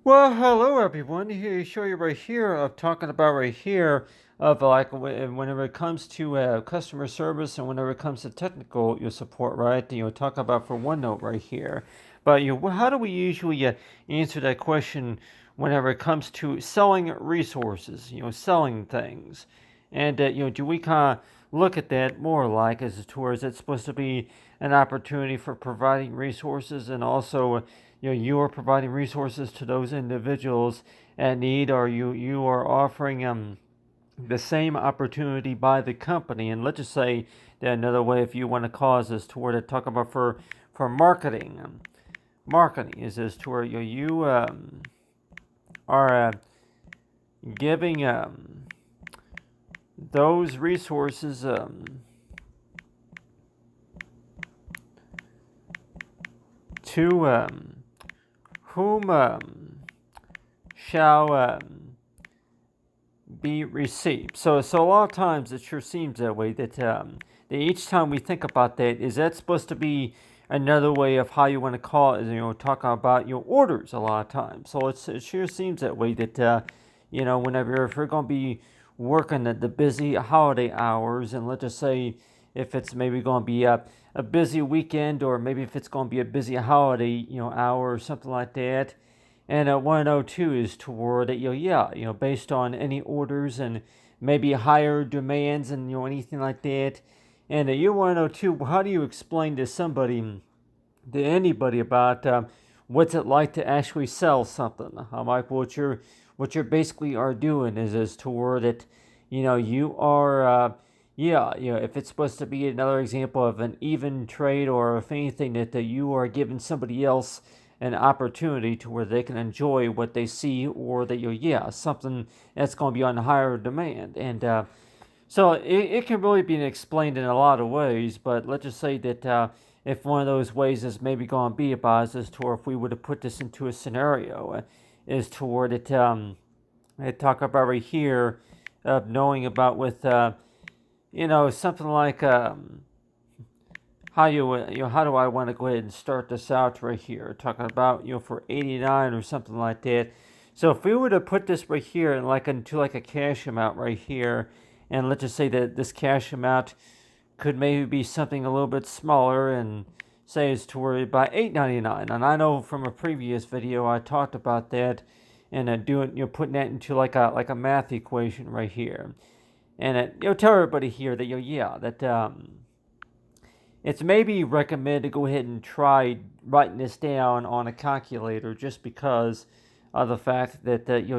Well, hello everyone. Here, show you right here of talking about right here of like whenever it comes to customer service and whenever it comes to technical support, right? Talk about for OneNote right here. But how do we usually answer that question whenever it comes to selling resources? Selling things, and do we kind of look at that more like as towards it's supposed to be an opportunity for providing resources and also you are providing resources to those individuals at need, or you are offering the same opportunity by the company. And let's just say that another way, if you want to cause this to where to talk about for marketing, marketing is this to where you are giving those resources to whom shall be received. So a lot of times it sure seems that way that each time we think about that, is that supposed to be another way of how you want to call it? Talking about your orders a lot of times. So it sure seems that way that whenever if we're going to be working at the busy holiday hours, and let's just say if it's maybe going to be a busy weekend, or maybe if it's going to be a busy holiday hour or something like that. And 102 is toward it, based on any orders and maybe higher demands and anything like that. And you 102, how do you explain to somebody, to anybody about what's it like to actually sell something? Like what you're basically are doing is toward it, you are. If it's supposed to be another example of an even trade, or if anything that you are giving somebody else an opportunity to where they can enjoy what they see, or that something that's going to be on higher demand. And so it can really be explained in a lot of ways, but let's just say that if one of those ways is maybe going to be about as to, or if we were to put this into a scenario, is toward it, I talk about right here of knowing about with, something like how do I want to go ahead and start this out right here? Talking about, for 89 or something like that. So if we were to put this right here and like into like a cash amount right here, and let's just say that this cash amount could maybe be something a little bit smaller, and say it's toward about $8.99. And I know from a previous video I talked about that, and doing putting that into like a math equation right here, and tell everybody here that it's maybe recommended to go ahead and try writing this down on a calculator, just because of the fact that you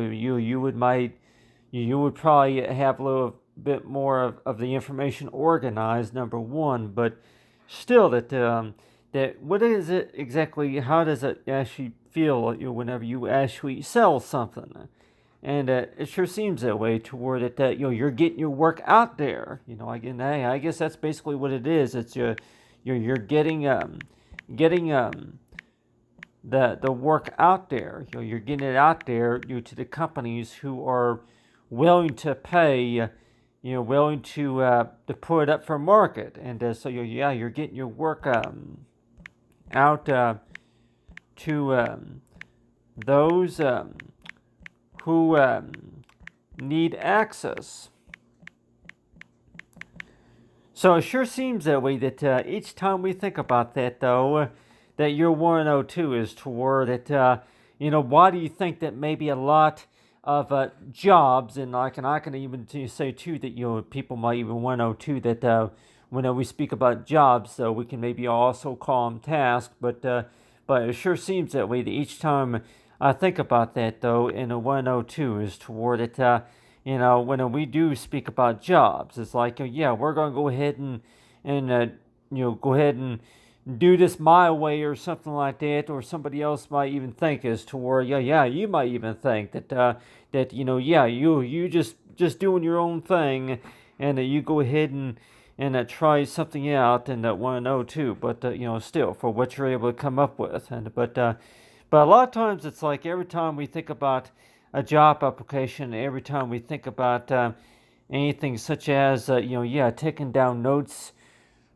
would probably have a little bit more of the information organized, number one, but still that what is it exactly? How does it actually feel whenever you actually sell something? And it sure seems that way toward it that you're getting your work out there. Again, hey, I guess that's basically what it is. It's you're getting the work out there. You're getting it out there to the companies who are willing to pay, willing to put it up for market. And so you're getting your work out to those who need access. So it sure seems that way that each time we think about that, though, that your 102 is toward it. Why do you think that maybe a lot of jobs, and I can even say too that people might even 102 that when we speak about jobs, so we can maybe also call them tasks, but it sure seems that way that each time I think about that, though, in a 102 is toward it. When we do speak about jobs, it's like, we're going to go ahead and go ahead and do this my way or something like that, or somebody else might even think as to where, you might even think that you just doing your own thing, and that you go ahead and try something out, and that 102, but still for what you're able to come up with, and but a lot of times it's like every time we think about a job application, every time we think about anything such as, taking down notes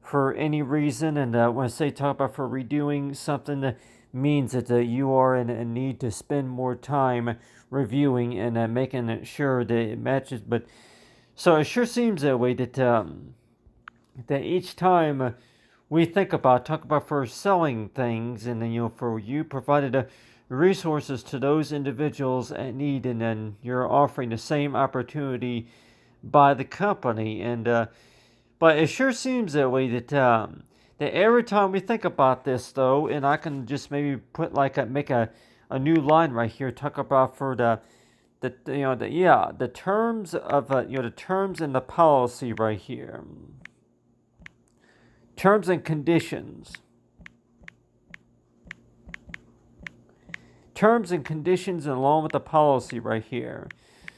for any reason, and when I say talk about for redoing something, means that you are in a need to spend more time reviewing and making sure that it matches. But so it sure seems that way that each time we talk about for selling things, and then for you provided resources to those individuals at need, and then you're offering the same opportunity by the company. And but it sure seems that way that every time we think about this, though, and I can just maybe put make a new line right here, talk about for the terms of the terms in the policy right here, terms and conditions. Terms and conditions along with the policy right here.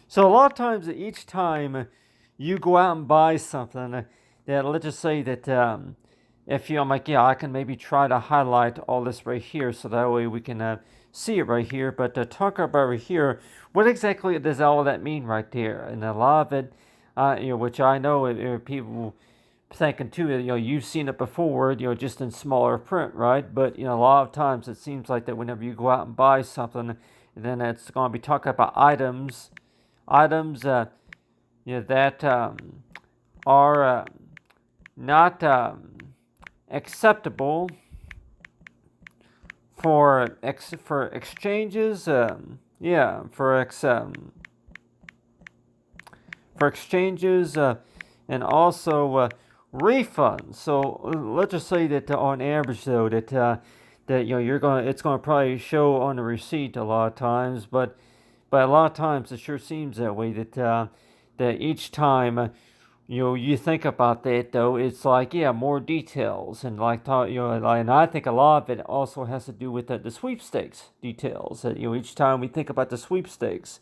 So a lot of times, each time you go out and buy something, that let's just say that if I'm like, yeah, I can maybe try to highlight all this right here, so that way we can see it right here. But to talk about right here, what exactly does all of that mean right there? And a lot of it, which I know people thinking too, you've seen it before, just in smaller print, right? But a lot of times it seems like that whenever you go out and buy something, then it's going to be talking about items that are not acceptable for exchanges. For exchanges and also refunds. So let's just say that on average, though, that it's going to probably show on the receipt a lot of times, but a lot of times it sure seems that way that each time you think about that, though, it's like, yeah, more details, and and I think a lot of it also has to do with the sweepstakes details. That each time we think about the sweepstakes,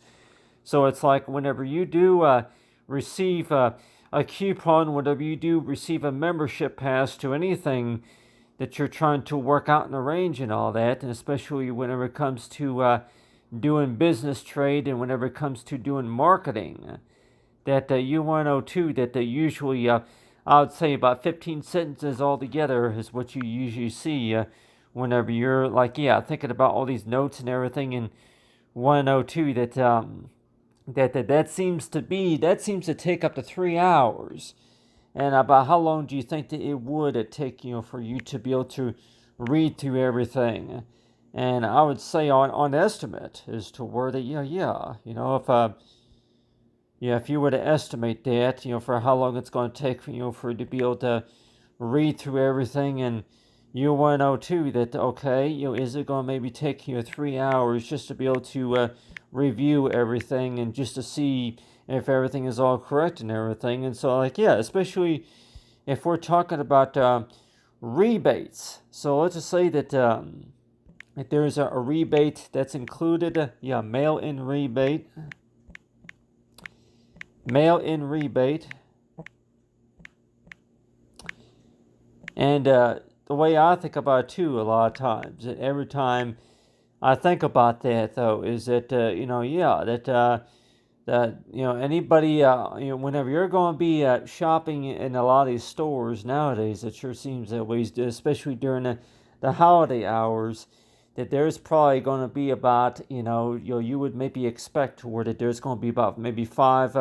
so it's like whenever you do receive a coupon, whenever you do receive a membership pass to anything that you're trying to work out and arrange and all that, and especially whenever it comes to doing business trade, and whenever it comes to doing marketing, that U102, that usually, I would say about 15 sentences altogether is what you usually see whenever you're thinking about all these notes and everything in 102, that seems to take up to 3 hours. And about how long do you think that it would take for you to be able to read through everything? And I would say on estimate as to where if you were to estimate that, for how long it's going to take for you to be able to read through everything, and you want to know too that, okay, is it going to maybe take 3 hours just to be able to review everything and just to see if everything is all correct and everything. And so, especially if we're talking about rebates. So let's just say that if there's a rebate that's included, mail-in rebate. Mail-in rebate. And the way I think about it too, a lot of times, every time I think about that, though, is that anybody whenever you're going to be shopping in a lot of these stores nowadays, it sure seems that way, especially during the holiday hours, that there's probably going to be about you would maybe expect toward it. There's going to be about maybe 5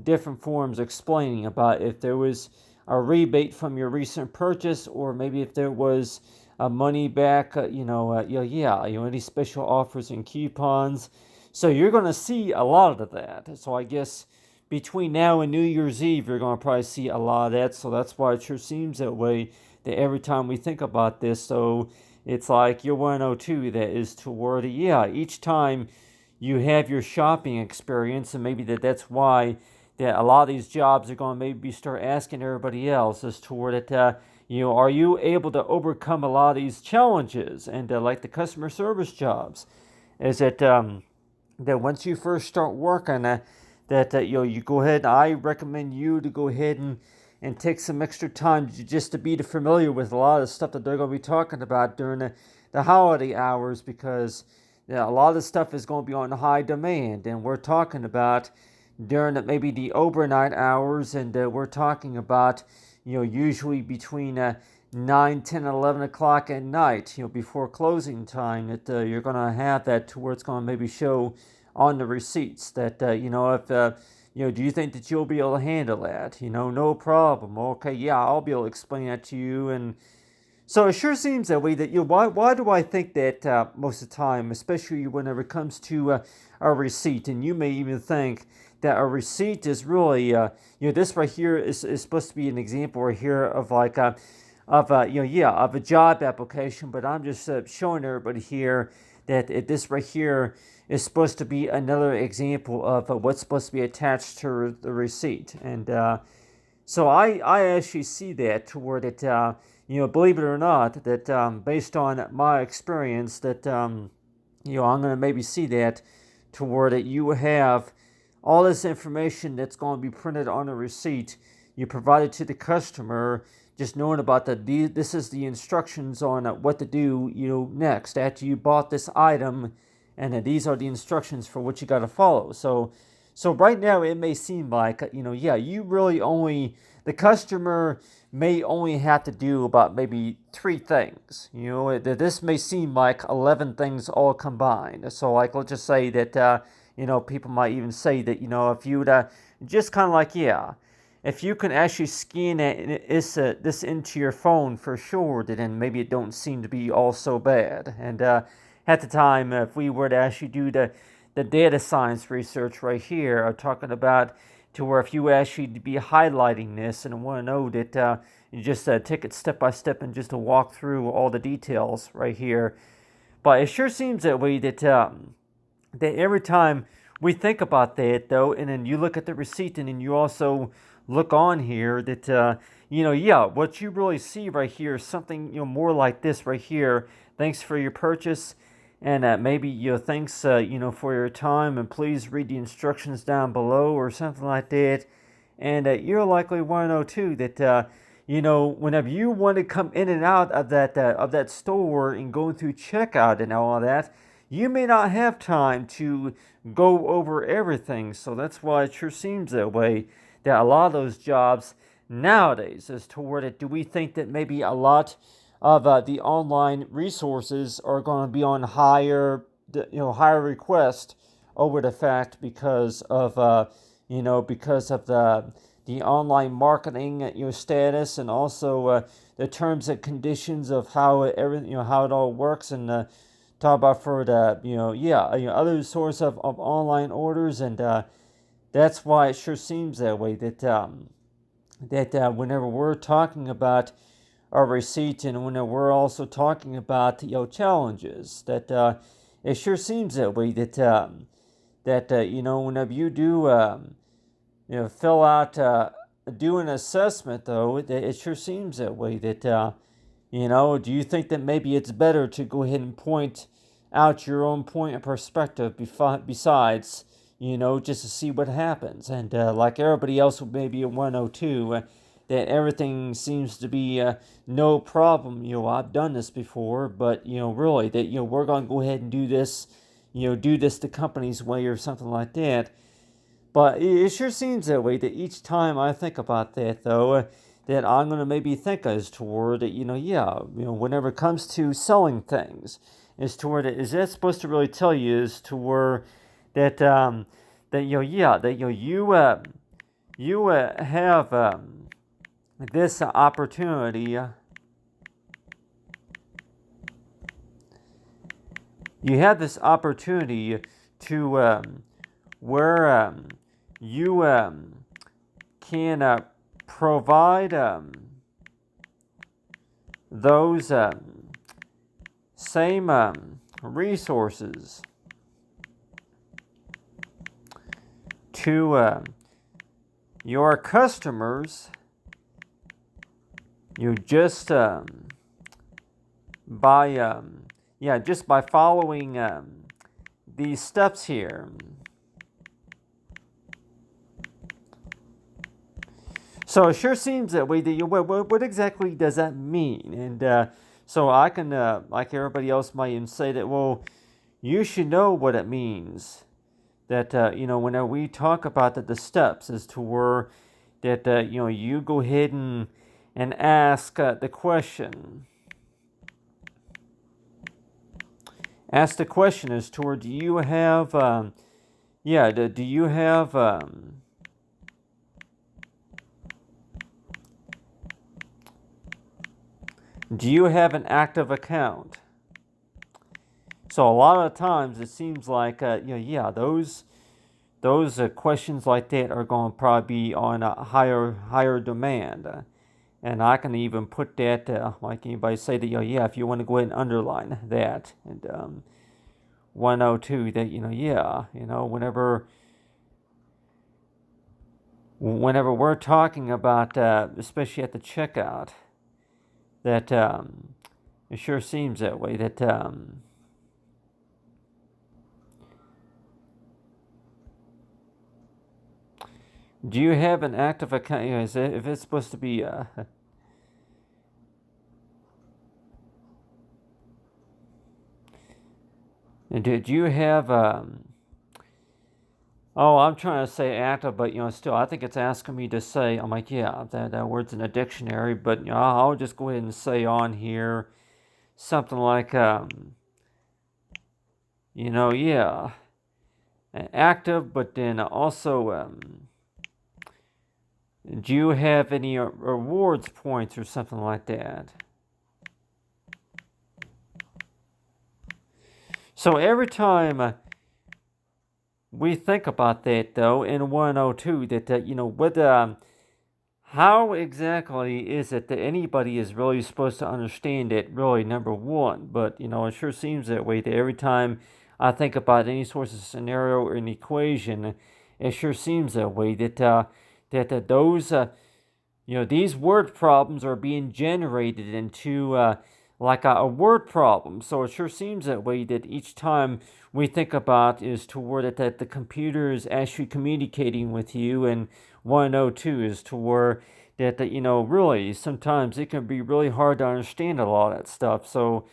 different forms explaining about if there was a rebate from your recent purchase, or maybe if there was a money back, any special offers and coupons. So you're going to see a lot of that. So I guess between now and New Year's Eve, you're going to probably see a lot of that. So that's why it sure seems that way, that every time we think about this, so it's like your 102 that is toward each time you have your shopping experience, and maybe that's why that a lot of these jobs are going to maybe start asking everybody else as toward it, are you able to overcome a lot of these challenges? And like the customer service jobs, is that once you first start working, you go ahead. I recommend you to go ahead and take some extra time just to be familiar with a lot of stuff that they're going to be talking about during the holiday hours, because a lot of the stuff is going to be on high demand, and we're talking about during maybe the overnight hours, and we're talking about usually between 9, 10, 11 o'clock at night, before closing time, that you're going to have that to where it's going to maybe show on the receipts that, if, do you think that you'll be able to handle that? No problem. Okay, yeah, I'll be able to explain that to you. And so it sure seems that way that, why do I think that most of the time, especially whenever it comes to a receipt, and you may even think that a receipt is really, this right here is supposed to be an example right here of like of a job application, but I'm just showing everybody here that this right here is supposed to be another example of what's supposed to be attached to the receipt. And so I actually see that toward it, believe it or not, that based on my experience, that, I'm going to maybe see that toward it. You have all this information that's going to be printed on a receipt. You provide it to the customer, just knowing about this is the instructions on what to do, next after you bought this item, and these are the instructions for what you got to follow. So right now it may seem like, you really only, the customer may only have to do about maybe 3 things. This may seem like 11 things all combined. So like, let's just say that, people might even say that, if you would just kind of like, if you can actually scan this into your phone for sure, then maybe it don't seem to be all so bad. And at the time, if we were to actually do the data science research right here, I'm talking about to where if you actually be highlighting this and want to know that you just take it step by step and just to walk through all the details right here. But it sure seems that way that every time we think about that, though, and then you look at the receipt, and then you also look on here that, what you really see right here is something, more like this right here. Thanks for your purchase, and maybe, thanks, for your time, and please read the instructions down below, or something like that. And you're likely want to know, too, that, whenever you want to come in and out of that store and go through checkout and all of that, you may not have time to go over everything. So that's why it sure seems that way, that a lot of those jobs nowadays is toward it. Do we think that maybe a lot of the online resources are going to be on higher request over the fact because of the online marketing status, and also the terms and conditions of how how it all works, and talk about for the other source of online orders. And that's why it sure seems that way, that whenever we're talking about our receipt, and whenever we're also talking about challenges, that it sure seems that way, that whenever you do fill out do an assessment, though, it sure seems that way, that do you think that maybe it's better to go ahead and point out your own point of perspective besides, just to see what happens? And like everybody else would maybe want to know too, that everything seems to be no problem. I've done this before, but, really, that, we're going to go ahead and do this the company's way or something like that. But it sure seems that way, that each time I think about that, though, that I'm going to maybe think as toward it, whenever it comes to selling things, is toward it, is that supposed to really tell you is to where that, you have this opportunity, you have this opportunity to where you can provide those same resources to your customers, just by just by following these steps here. So it sure seems that way. That what exactly does that mean? And so I can, like everybody else might even say that, well, you should know what it means. That, whenever we talk about the steps, as to where that, you go ahead and ask the question. Ask the question as to where do you have, do you have, an active account? So a lot of times it seems like, those questions like that are going to probably be on a higher demand. And I can even put that, like anybody say that, if you want to go ahead and underline that. And 102, that, whenever we're talking about, especially at the checkout, that it sure seems that way, that do you have an active account? If it's supposed to be did you have I'm trying to say active, but still, I think it's asking me to say. I'm like, yeah, that word's in a dictionary, but I'll just go ahead and say on here something like, active, but then also, do you have any rewards points or something like that? So every time we think about that, though, in 102, that, how exactly is it that anybody is really supposed to understand it, really, number one? But, it sure seems that way, that every time I think about any sort of scenario or an equation, it sure seems that way, that those, these word problems are being generated into like a word problem. So it sure seems that way, that each time we think about is toward it that the computer is actually communicating with you, and 102 is toward that, really sometimes it can be really hard to understand a lot of that stuff. So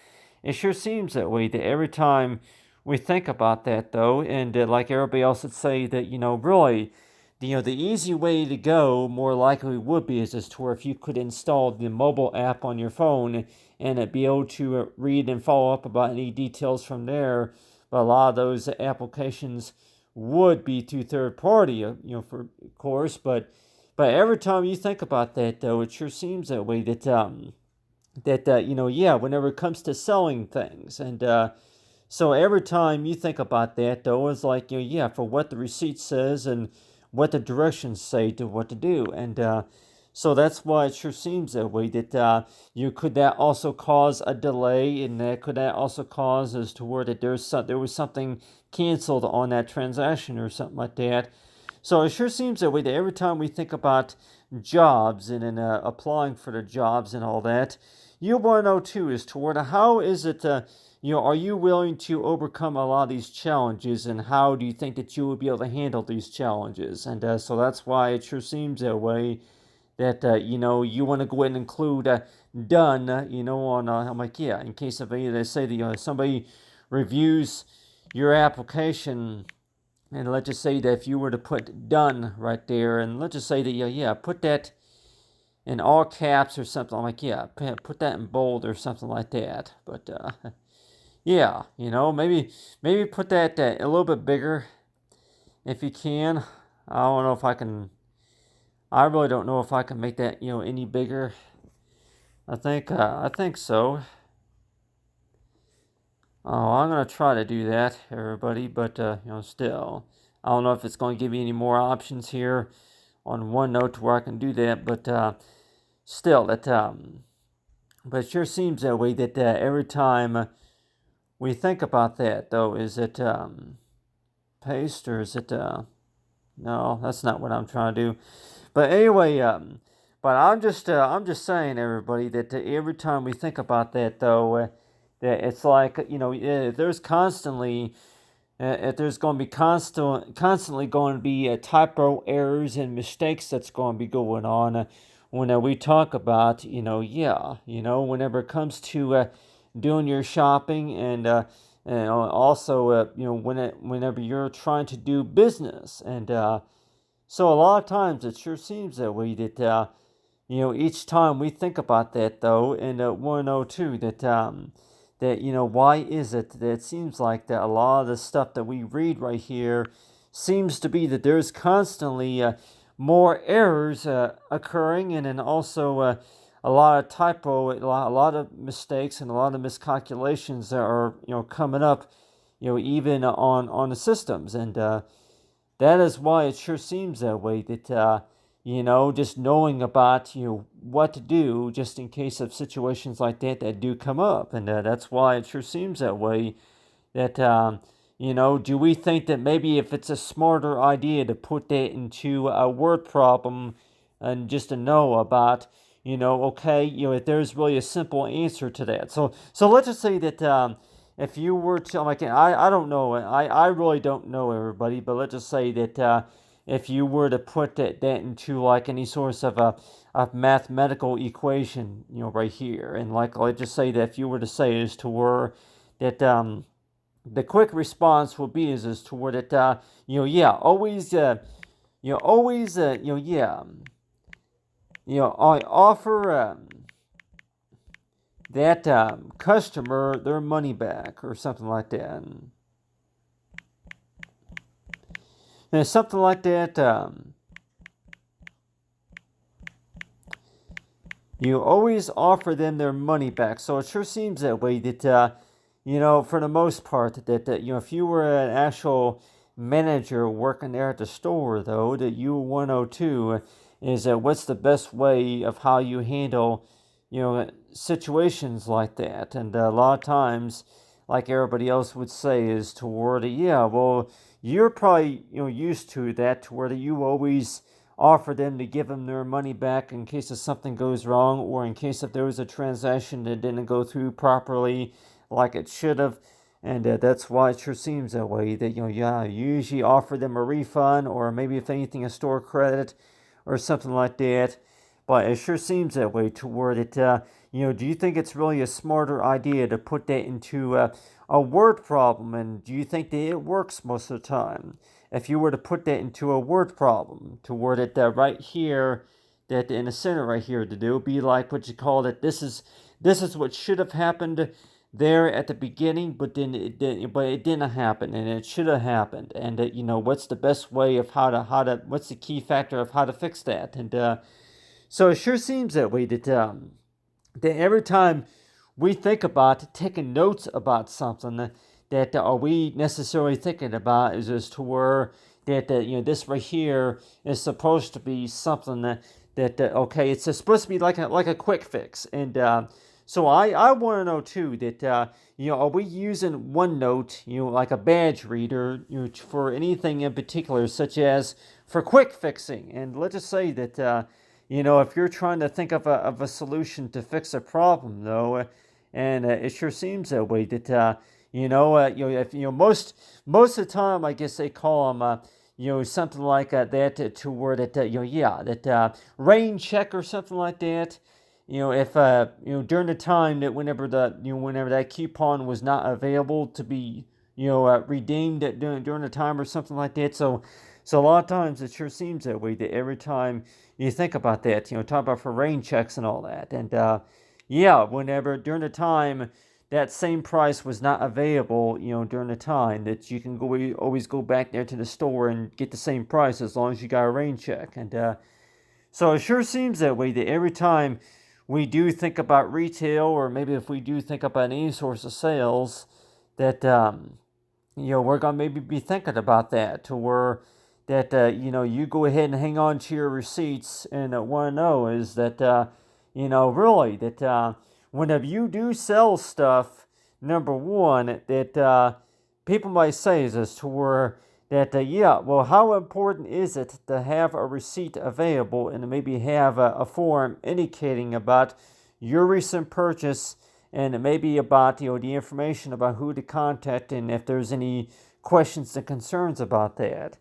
it sure seems that way, that every time we think about that, though, and like everybody else would say, that really, the easy way to go more likely would be is just to where if you could install the mobile app on your phone and be able to read and follow up about any details from there. But a lot of those applications would be through third party, for of course. But every time you think about that, though, it sure seems that way, that whenever it comes to selling things, and so every time you think about that, though, it's like, for what the receipt says and what the directions say to what to do. And so that's why it sure seems that way, that could that also cause a delay, and that could that also cause as to where that there was something canceled on that transaction or something like that. So it sure seems that way, that every time we think about jobs and applying for the jobs and all that, you want to know too is toward how is it, are you willing to overcome a lot of these challenges, and how do you think that you will be able to handle these challenges? And so that's why it sure seems that way, that you want to go ahead and include done, on I'm like, yeah, in case of they say that somebody reviews your application, and let's just say that if you were to put done right there, and let's just say that put that in all caps or something. I'm like, yeah, put that in bold or something like that. But yeah, maybe put that a little bit bigger if you can. I don't know if I can. I really don't know if I can make that any bigger. I think so. Oh, I'm gonna try to do that, everybody. But still, I don't know if it's going to give me any more options here on OneNote to where I can do that. But still, but it sure seems that way, that every time we think about that, though, is it paste, or is it no, that's not what I'm trying to do. But anyway, but I'm just saying, everybody, that every time we think about that, though, that it's like, if there's constantly if there's going to be constantly going to be typo errors and mistakes that's going to be going on when we talk about, whenever it comes to doing your shopping, and also, whenever you're trying to do business. And so a lot of times it sure seems that way, that each time we think about that, though, and want to know too that why is it that it seems like that a lot of the stuff that we read right here seems to be that there's constantly more errors occurring, and then also a lot of typo, a lot of mistakes, and a lot of miscalculations that are coming up, even on the systems, and that is why it sure seems that way. That just knowing about what to do just in case of situations like that do come up, and that's why it sure seems that way. That do we think that maybe if it's a smarter idea to put that into a word problem and just to know about okay, if there's really a simple answer to that. So let's just say that if you were to like I don't know, I really don't know everybody, but let's just say that if you were to put that into like any source of a mathematical equation, right here, and like let's just say that if you were to say as to where that the quick response will be is toward it yeah, always always yeah, I offer that customer their money back or something like that, and something like that. You always offer them their money back. So it sure seems that way that for the most part, that if you were an actual manager working there at the store, though, that you 102 is what's the best way of how you handle, situations like that. And a lot of times, like everybody else would say, is toward yeah, well, you're probably used to that, to where you always offer them to give them their money back in case if something goes wrong, or in case if there was a transaction that didn't go through properly like it should have. And that's why it sure seems that way, that yeah, you usually offer them a refund, or maybe if anything a store credit or something like that. But it sure seems that way toward it. Do you think it's really a smarter idea to put that into a word problem? And do you think that it works most of the time? If you were to put that into a word problem, toward it right here, that in the center right here, to do be like what you call it. This is what should have happened there at the beginning, but then it didn't happen, and it should have happened. And what's the best way of how to what's the key factor of how to fix that? And so it sure seems that way that every time we think about taking notes about something, that are we necessarily thinking about is as to where that this right here is supposed to be something that okay, it's supposed to be like a quick fix. And so I want to know too that are we using OneNote, like a badge reader, for anything in particular, such as for quick fixing? And let's just say that if you're trying to think of a solution to fix a problem, though, and it sure seems that way that if most of the time, I guess they call them something like that, to where that yeah, that rain check or something like that. If during the time that whenever that coupon was not available to be redeemed during the time or something like that. So a lot of times it sure seems that way, that every time you think about that, talk about for rain checks and all that. And yeah, whenever during the time that same price was not available, during the time that you can always go back there to the store and get the same price as long as you got a rain check. And so it sure seems that way, that every time we do think about retail, or maybe if we do think about any source of sales, that we're gonna maybe be thinking about that, to where that you go ahead and hang on to your receipts, and want to know is that really that whenever you do sell stuff, number one, that people might say is as to where that yeah, well, how important is it to have a receipt available, and to maybe have a form indicating about your recent purchase, and maybe about the information about who to contact, and if there's any questions and concerns about that.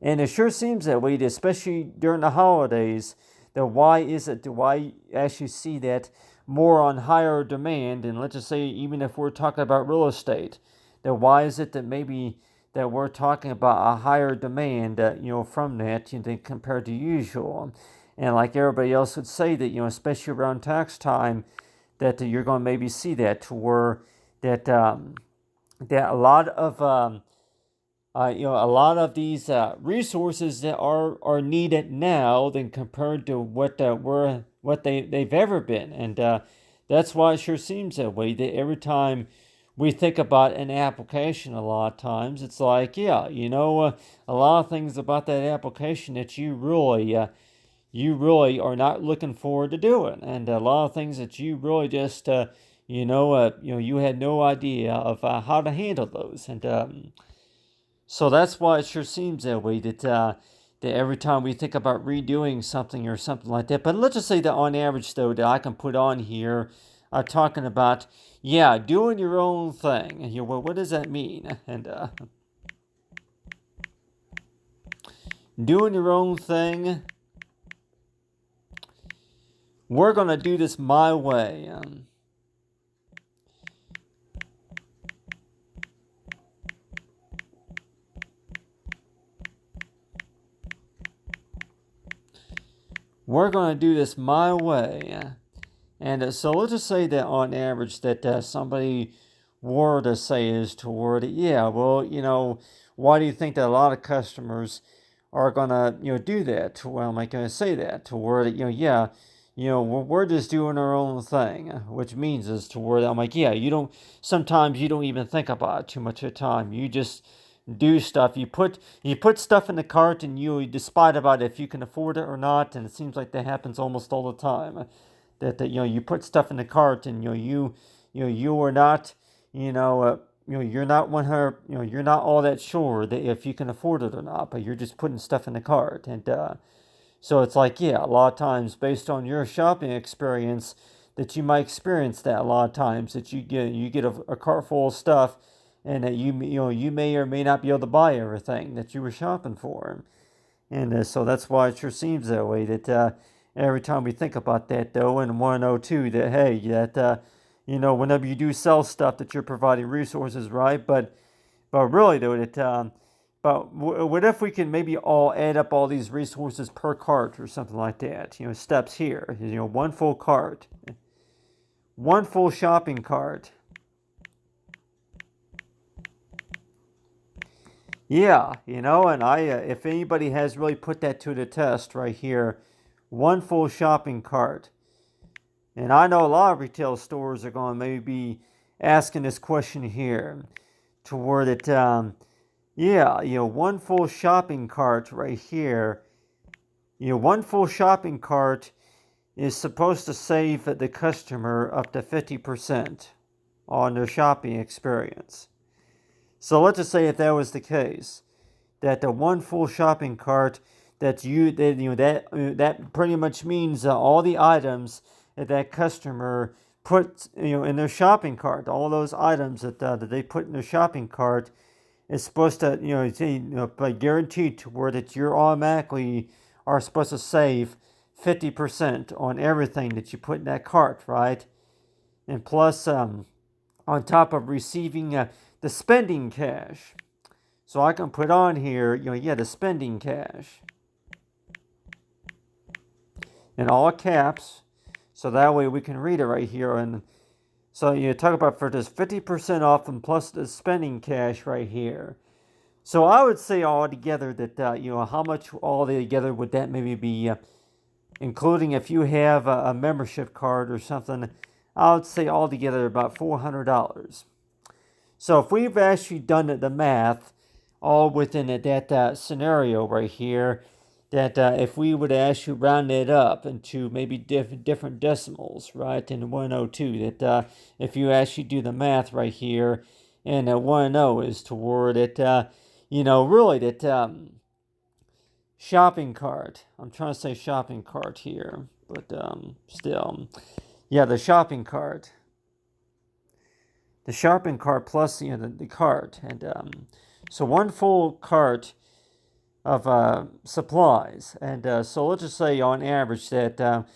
And it sure seems that way, especially during the holidays. That why is it? Do I actually see that more on higher demand? And let's just say, even if we're talking about real estate, that why is it that maybe that we're talking about a higher demand, from that, than compared to usual? And like everybody else would say that, especially around tax time, that you're going to maybe see that to where that that a lot of a lot of these resources that are needed now than compared to what they've ever been, and that's why it sure seems that way. That every time we think about an application, a lot of times it's like, yeah, a lot of things about that application that you really are not looking forward to doing, and a lot of things that you really just you had no idea of how to handle those, and so that's why it sure seems that way. That every time we think about redoing something or something like that, but let's just say that on average, though, that I can put on here, talking about, yeah, doing your own thing. And well, what does that mean? And doing your own thing. We're gonna do this my way. We're gonna do this my way. And so let's just say that on average that somebody were to say is toward it, yeah, well, why do you think that a lot of customers are gonna, do that? Well, am I gonna say that toward it, yeah, we're just doing our own thing, which means is toward I'm like, yeah, sometimes you don't even think about it too much of the time. You just do stuff. You put stuff in the cart and you decide about if you can afford it or not, and it seems like that happens almost all the time. That you put stuff in the cart and you are not you're not 100 you're not all that sure that if you can afford it or not, but you're just putting stuff in the cart, and so it's like, yeah, a lot of times based on your shopping experience that you might experience that a lot of times that you get a cart full of stuff, and that you may or may not be able to buy everything that you were shopping for. And so that's why it sure seems that way. That every time we think about that, though, and want to know too that, hey, that whenever you do sell stuff, that you're providing resources, right? But really, though, what if we can maybe all add up all these resources per cart or something like that? Steps here. One full cart, one full shopping cart. Yeah, and if anybody has really put that to the test right here, one full shopping cart. And I know a lot of retail stores are going to maybe be asking this question here to where that, yeah, one full shopping cart right here. One full shopping cart is supposed to save the customer up to 50% on their shopping experience. So let's just say if that was the case, that the one full shopping cart that pretty much means all the items that customer puts in their shopping cart, all those items that they put in their shopping cart is supposed to by guaranteed to where that you're automatically are supposed to save 50% on everything that you put in that cart, right? And plus on top of receiving the spending cash. So I can put on here, the spending cash in all caps, so that way we can read it right here. And so you talk about for this 50% off and plus the spending cash right here. So I would say all together that how much all together would that maybe be, including if you have a membership card or something. I would say all together about $400. So if we've actually done the math, all within that scenario right here, that if we would actually round it up into maybe different decimals, right, in 102, that if you actually do the math right here, and 1.0 is toward it, really that shopping cart. I'm trying to say shopping cart here, but still, yeah, the shopping cart. The shopping cart plus the cart, and so one full cart of supplies, and so let's just say on average that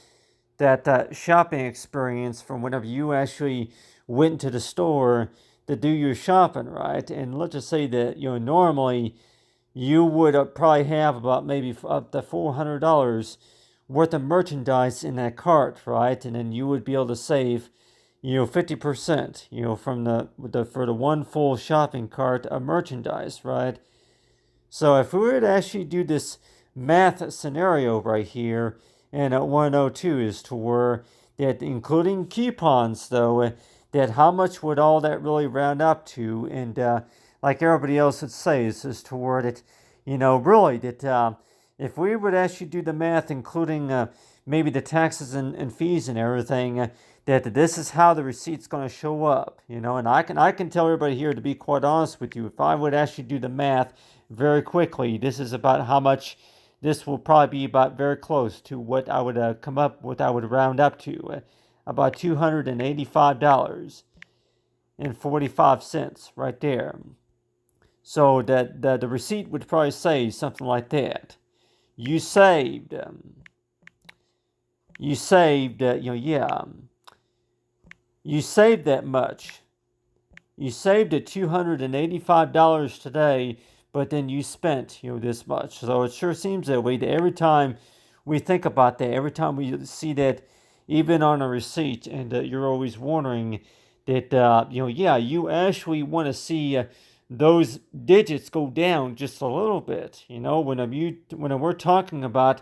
shopping experience from whenever you actually went to the store to do your shopping, right? And let's just say that normally you would probably have about maybe up to $400 worth of merchandise in that cart, right? And then you would be able to save, 50%, from for the one full shopping cart of merchandise, right? So if we were to actually do this math scenario right here, and at 102 is to where that including coupons though, that how much would all that really round up to? And like everybody else would say, is to where that, really that if we would actually do the math, including maybe the taxes and fees and everything, that this is how the receipt's going to show up, and I can tell everybody here, to be quite honest with you, if I would actually do the math very quickly, this is about how much this will probably be, about very close to what I would come up with. I would round up to about $285.45 right there. So that the receipt would probably say something like that. You saved, you saved that much. You saved at $285 today, but then you spent, this much. So it sure seems that way, that every time we think about that, every time we see that, even on a receipt, and you're always wondering that, you actually want to see those digits go down just a little bit. When we're talking about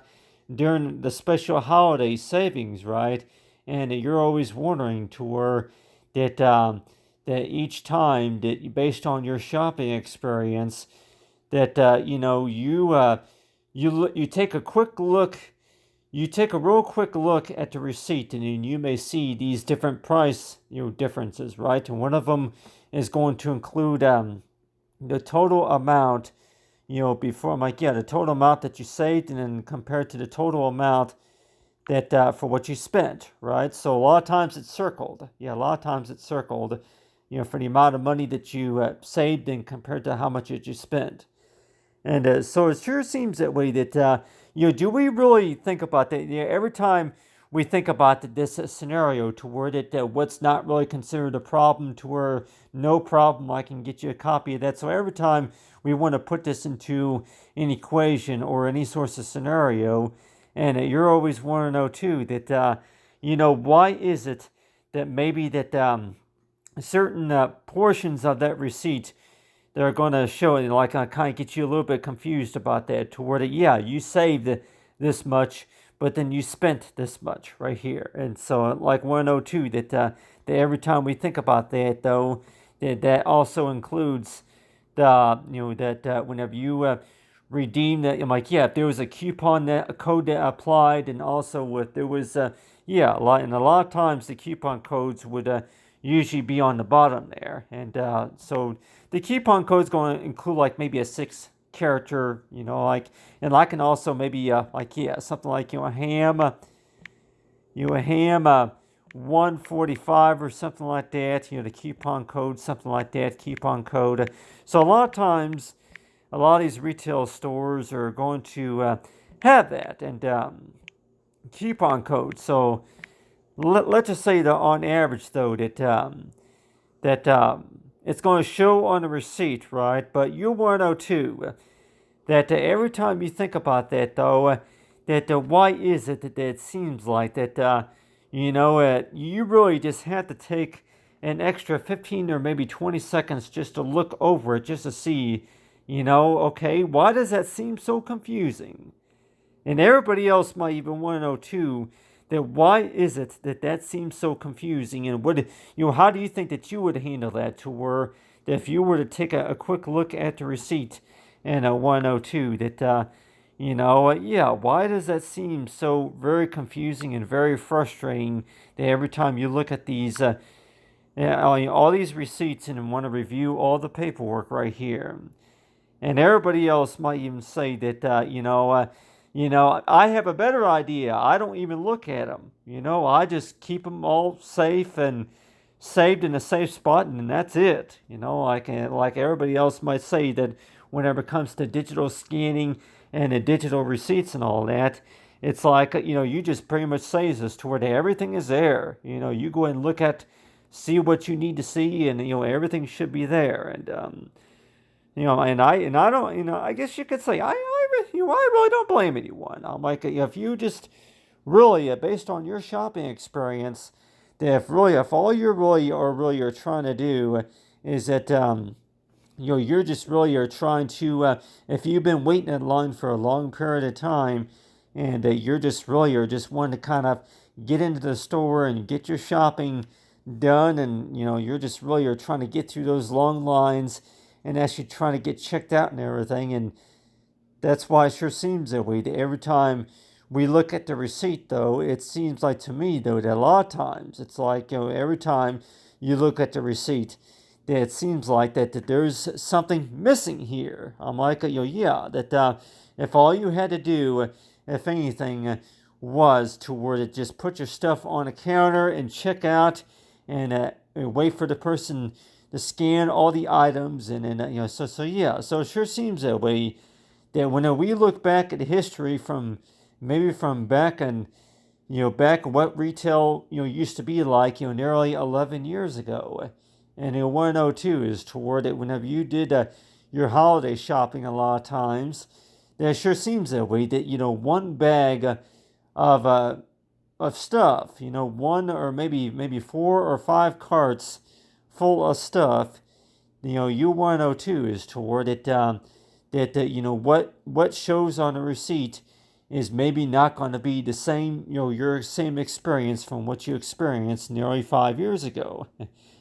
during the special holiday savings, right? And you're always wondering to where that that each time that, based on your shopping experience, that you take a quick look, you take a real quick look at the receipt, and then you may see these different price differences, right? And one of them is going to include the total amount, before, I'm like, the total amount that you saved, and then compared to the total amount that for what you spent, right? So a lot of times it's circled. A lot of times it's circled, for the amount of money that you saved and compared to how much that you spent. And so it sure seems that way that, do we really think about that? Every time we think about this scenario, to where that what's not really considered a problem, to where no problem, I can get you a copy of that. So every time we want to put this into an equation or any source of scenario, and you're always want to know too that, why is it that maybe that certain portions of that receipt, they're going to show it, like, I kind of get you a little bit confused about that, to where that, you saved this much, but then you spent this much right here. And so like 102, that every time we think about that though, that also includes the, that whenever you redeem that, I'm like, if there was a coupon, that a code that applied, and also if there was a lot of times the coupon codes would usually be on the bottom there. And so the coupon code is going to include like maybe a 6-character, like, and I can also maybe something like, a ham 145 or something like that, the coupon code, something like that, coupon code. So a lot of times, a lot of these retail stores are going to have that, and coupon code. So let's just say that on average though, that it's going to show on the receipt, right? But you want to know too that every time you think about that though, that why is it that it seems like that you really just have to take an extra 15 or maybe 20 seconds just to look over it, just to see, okay, why does that seem so confusing? And everybody else might even want to know too, that why is it that seems so confusing, and what, how do you think that you would handle that, to where that if you were to take a quick look at the receipt and 102, that why does that seem so very confusing and very frustrating, that every time you look at these all these receipts and want to review all the paperwork right here? And everybody else might even say that I have a better idea. I don't even look at them. I just keep them all safe and saved in a safe spot, and that's it. Like everybody else might say that whenever it comes to digital scanning and the digital receipts and all that, it's like, you just pretty much say this to where everything is there. You go and look at, see what you need to see, and everything should be there. And and I don't, I guess you could say I really don't blame anyone. I'm like, if you just really, based on your shopping experience, that if all you're trying to do is that you're just really are trying to if you've been waiting in line for a long period of time, and you're just really are just wanting to kind of get into the store and get your shopping done, and you're just really are trying to get through those long lines and actually trying to get checked out and everything. And that's why it sure seems that way. That every time we look at the receipt, though, it seems like to me, though, that a lot of times it's like, every time you look at the receipt, that it seems like that there's something missing here. I'm like, yeah, that if all you had to do, if anything, was to where to just put your stuff on a counter and check out and wait for the person to scan all the items, and then so yeah, so it sure seems that way, that when we look back at history from maybe from back and back what retail used to be like nearly 11 years ago, and want to know too is toward it whenever you did your holiday shopping, a lot of times that sure seems that way, that one bag of of stuff, one or maybe 4 or 5 carts full of stuff, you want to know too is toward it, that what shows on the receipt is maybe not going to be the same, your same experience from what you experienced nearly 5 years ago.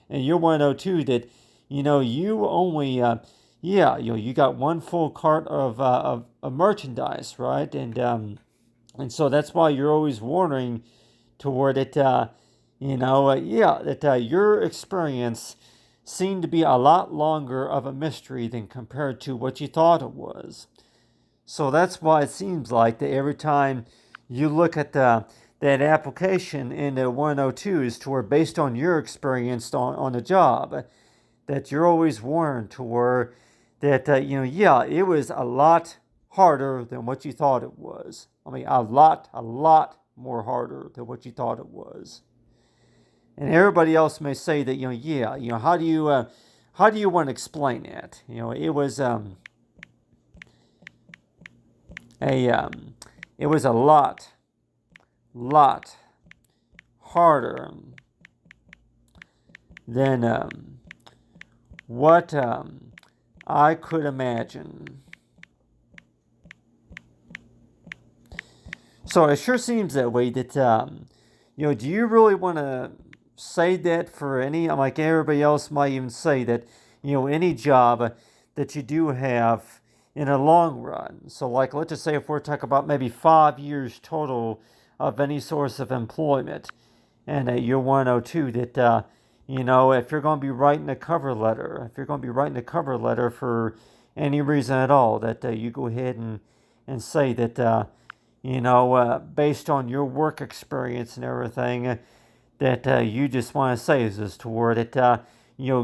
And you want to know too that you only yeah, you got one full cart of merchandise, right? And so that's why you're always wondering toward it, yeah, that your experience seemed to be a lot longer of a mystery than compared to what you thought it was. So that's why it seems like that every time you look at that application in the 102s, to where based on your experience on the job, that you're always warned to where that, yeah, it was a lot harder than what you thought it was. I mean, a lot more harder than what you thought it was. And everybody else may say that, yeah, how do you want to explain that? It was a it was a lot harder than what I could imagine. So it sure seems that way, that do you really want to say that for any, like everybody else might even say that, any job that you do have in a long run. So like, let's just say if we're talking about maybe 5 years total of any source of employment, and you're 102, that if you're going to be writing a cover letter, for any reason at all, that you go ahead and say that based on your work experience and everything, that you just want to say is this toward it,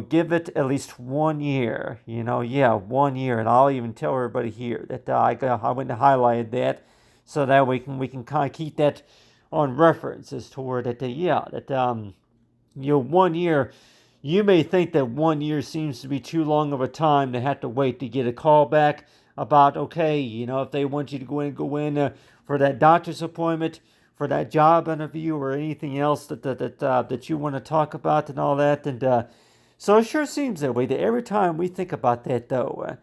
give it at least 1 year, yeah, 1 year. And I'll even tell everybody here that I went and highlighted that, so that we can kind of keep that on reference as toward it, yeah, that 1 year, you may think that 1 year seems to be too long of a time to have to wait to get a call back about, okay, if they want you to go in for that doctor's appointment, for that job interview, or anything else that you want to talk about and all that. And so it sure seems that way, that every time we think about that, though,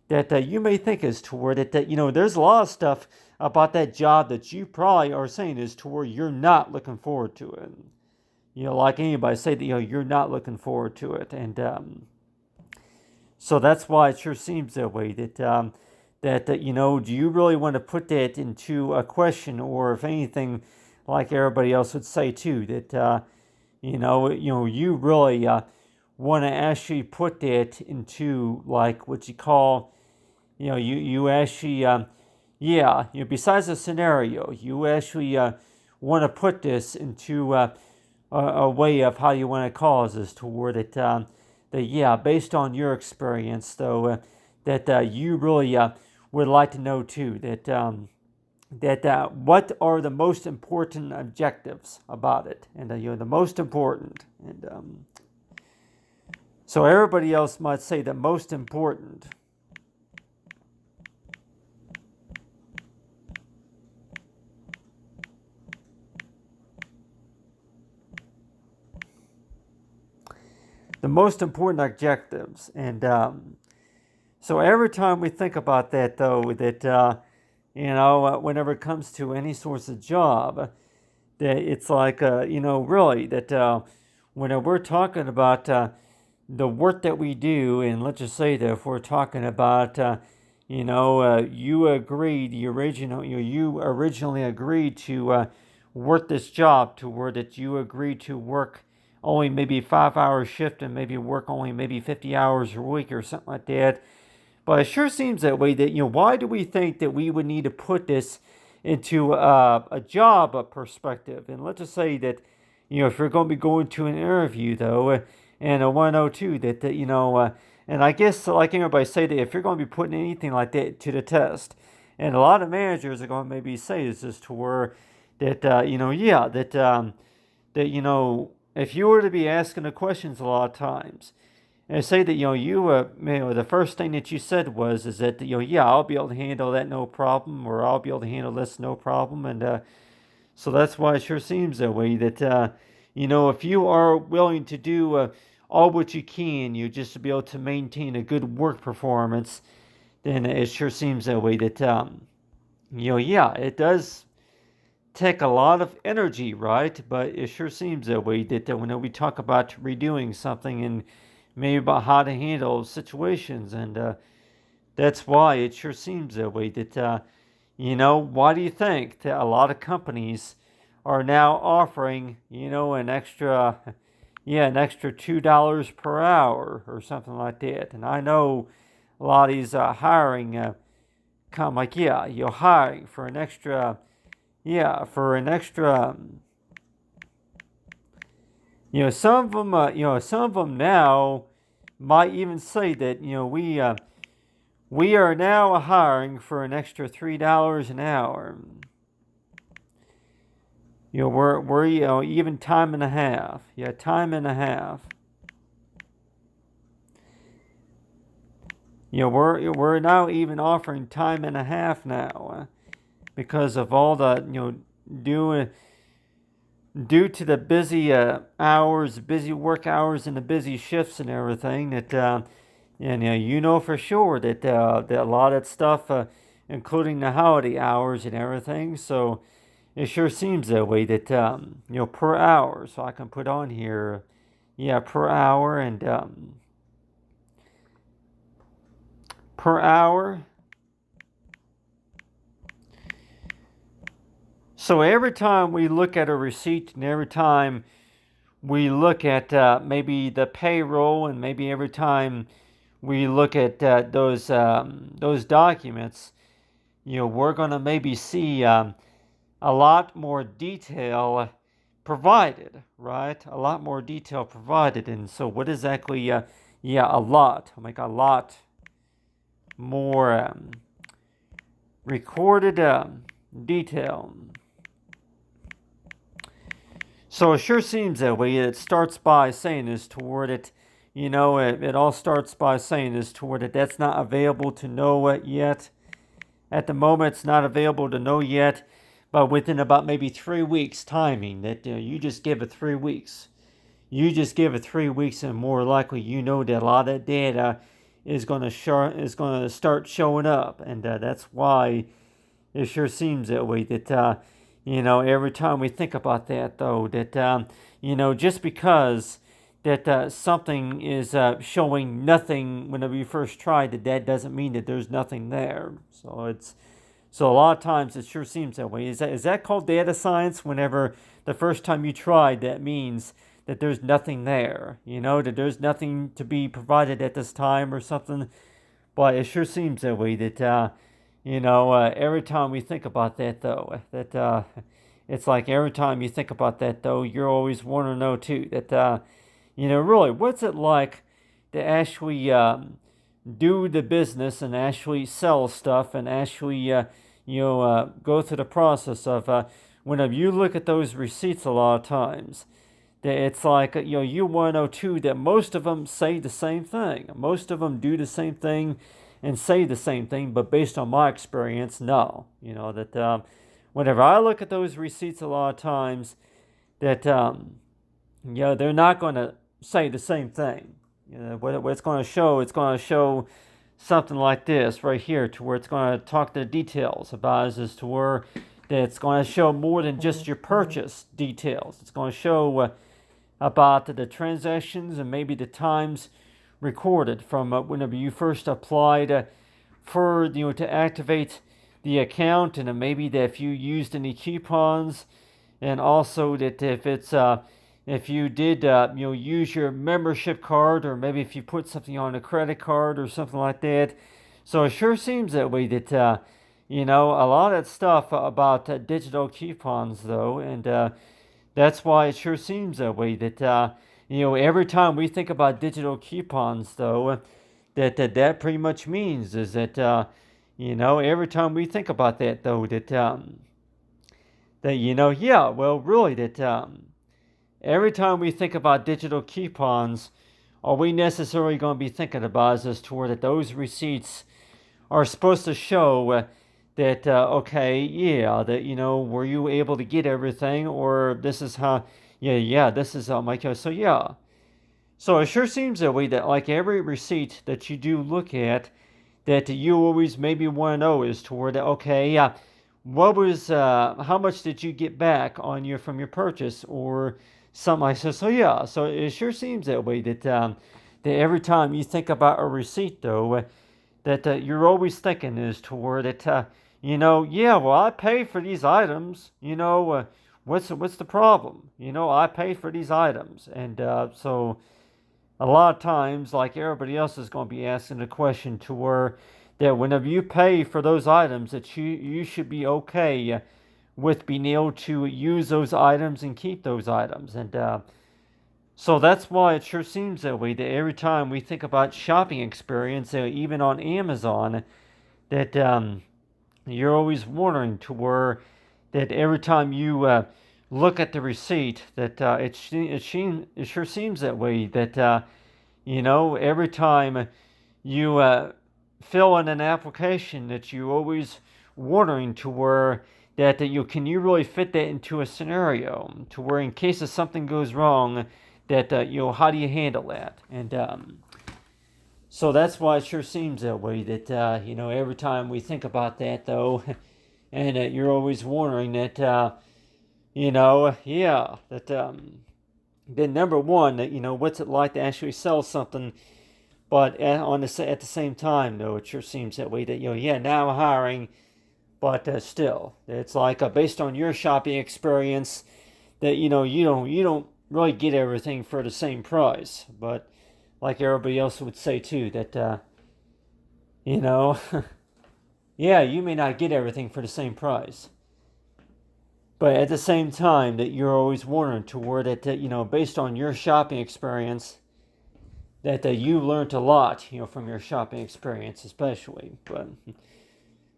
that you may think is toward it, that there's a lot of stuff about that job that you probably are saying is toward you're not looking forward to it. Like anybody say that you're not looking forward to it. And so that's why it sure seems that way, that do you really want to put that into a question, or if anything, like everybody else would say too, that you really want to actually put that into, like, what you call, you actually yeah, besides the scenario, you actually want to put this into a way of how you want to cause this toward it, that, yeah, based on your experience, though, that you really would like to know too, that what are the most important objectives about it, and the most important. And so everybody else might say the most important. the most important objectives. And so every time we think about that, though, that whenever it comes to any sorts of job, that it's like really that when we're talking about the work that we do, and let's just say that if we're talking about you agreed, you originally agreed to work this job, to where that you agreed to work only maybe 5 hour shift and maybe work only maybe 50 hours a week or something like that. But it sure seems that way. That why do we think that we would need to put this into a job perspective? And let's just say that if you're going to be going to an interview, though, and a 102, and I guess like everybody say that if you're going to be putting anything like that to the test, and a lot of managers are going to maybe say this is to where that if you were to be asking the questions a lot of times, and say that the first thing that you said is that I'll be able to handle that no problem, or I'll be able to handle this no problem, and so that's why it sure seems that way. That if you are willing to do all what you can, you just to be able to maintain a good work performance, then it sure seems that way. That it does take a lot of energy, right? But it sure seems that way. That when we talk about redoing something and maybe about how to handle situations, and that's why it sure seems that way. That why do you think that a lot of companies are now offering an extra $2 per hour or something like that? And I know a lot of these hiring come like you're hiring for an extra some of them now might even say that we are now hiring for an extra $3 an hour. We're even time and a half. Yeah, time and a half. We're now even offering time and a half now because of all the due to the busy busy work hours and the busy shifts and everything, that and for sure that a lot of that stuff, including the holiday hours and everything. So it sure seems that way. That per hour. So I can put on here, per hour, and per hour. So every time we look at a receipt, and every time we look at maybe the payroll, and maybe every time we look at those documents, we're going to maybe see a lot more detail provided, right? A lot more detail provided. And so what exactly, a lot, like a lot more recorded detail. So it sure seems that way. It starts by saying is toward it, it all starts by saying is toward it. That's not available to know yet. At the moment, it's not available to know yet, but within about maybe 3 weeks timing, that you just give it 3 weeks. You just give it 3 weeks, and more likely that a lot of that data is going to start showing up, and that's why it sure seems that way. That every time we think about that, though, that just because that something is showing nothing when we first tried, that doesn't mean that there's nothing there. So a lot of times it sure seems that way. Is that called data science? Whenever the first time you tried, that means that there's nothing there. That there's nothing to be provided at this time or something. But it sure seems that way. That every time we think about that, though, that it's like every time you think about that, though, you're always wanting to know too that really, what's it like to actually do the business and actually sell stuff and actually go through the process of whenever you look at those receipts a lot of times, that it's like you want to know too that most of them say the same thing. Most of them do the same thing and say the same thing, but based on my experience, no. That whenever I look at those receipts a lot of times, that they're not going to say the same thing. What it's going to show something like this right here, to where it's going to talk the details about, as to where that it's going to show more than just your purchase details. It's going to show about the transactions and maybe the times recorded from whenever you first applied for to activate the account, and maybe that if you used any coupons, and also that if you did use your membership card, or maybe if you put something on a credit card or something like that. So it sure seems that way that a lot of that stuff about digital coupons though, and that's why it sure seems that way that every time we think about digital coupons though, that pretty much means is that every time we think about that though, that yeah, well, really, that every time we think about digital coupons, are we necessarily going to be thinking about as to where that those receipts are supposed to show that okay, yeah, that were you able to get everything, or this is how, yeah, this is how my so yeah. So it sure seems that way that like every receipt that you do look at, that you always maybe want to know is toward that, okay, yeah, what was how much did you get back on your from your purchase, or something like that. So yeah, so it sure seems that way that that every time you think about a receipt though, that you're always thinking is toward it. Yeah, well, I paid for these items. What's the problem? I paid for these items, and so a lot of times, like everybody else is going to be asking the question to where that whenever you pay for those items, that you should be okay with being able to use those items and keep those items. And so that's why it sure seems that way that every time we think about shopping experience, even on Amazon, that you're always wondering to where that every time you look at the receipt, that it sure seems that way that every time you fill in an application, that you always wondering to where that can you really fit that into a scenario, to where in case of something goes wrong, that how do you handle that. And so that's why it sure seems that way that every time we think about that though, and you're always wondering that yeah, that then number one, that what's it like to actually sell something. But at the same time, though, it sure seems that way that yeah, now I'm hiring, but still, it's like based on your shopping experience, that you don't really get everything for the same price. But like everybody else would say too, that you know, yeah, you may not get everything for the same price. But at the same time, that you're always wondering to where that based on your shopping experience, that you learned a lot, from your shopping experience, especially. But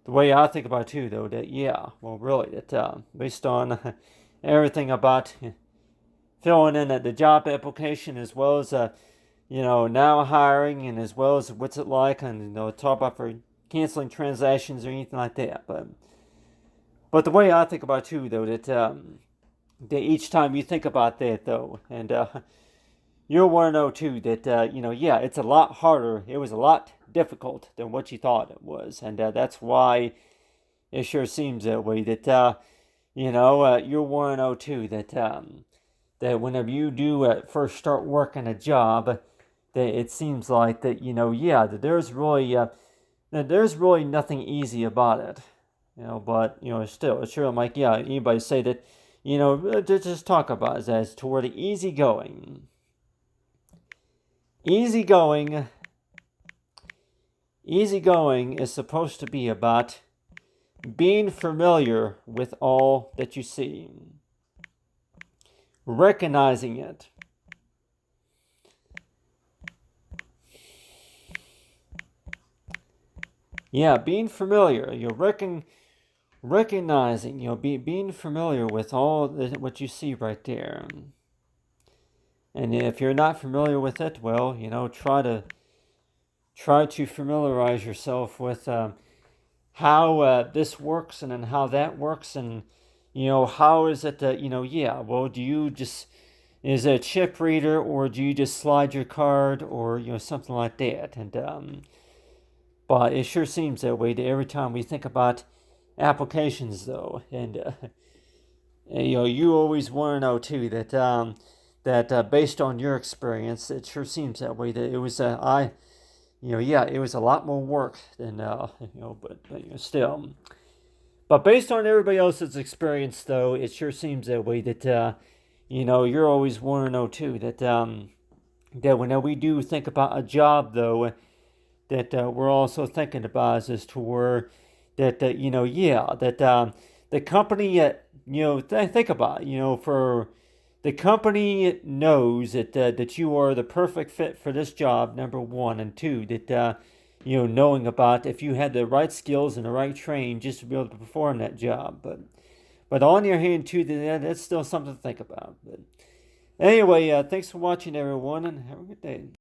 the way I think about it too, though, that yeah, well, really, that based on everything about filling in the job application, as well as now hiring, and as well as what's it like, and talk about for canceling transactions or anything like that. But the way I think about it too, though, that each time you think about that, though, and you'll want to know too that yeah, it's a lot harder. It was a lot difficult than what you thought it was, and that's why it sure seems that way. That you'll want to know too that whenever you do first start working a job, that it seems like that yeah, that there's really nothing easy about it. But still, it's sure like yeah, anybody say that just talk about it as toward the easygoing. Easygoing Easygoing is supposed to be about being familiar with all that you see, recognizing it. Yeah, being familiar. Recognizing. Being familiar with all what you see right there. And if you're not familiar with it, well, try to familiarize yourself with how this works, and how that works, and how is it that yeah, well, do you just is a chip reader, or do you just slide your card, or something like that? And but it sure seems that way to every time we think about applications, though. And you always want to know too that based on your experience, it sure seems that way. That it was yeah, it was a lot more work than but still. But based on everybody else's experience, though, it sure seems that way. That you're always want to know too that when we do think about a job, though, that we're also thinking about as to where that yeah, that the company think about for the company knows that you are the perfect fit for this job, number one, and two, that knowing about if you had the right skills and the right training just to be able to perform that job. But on your hand too, that's still something to think about. But anyway, thanks for watching, everyone, and have a good day.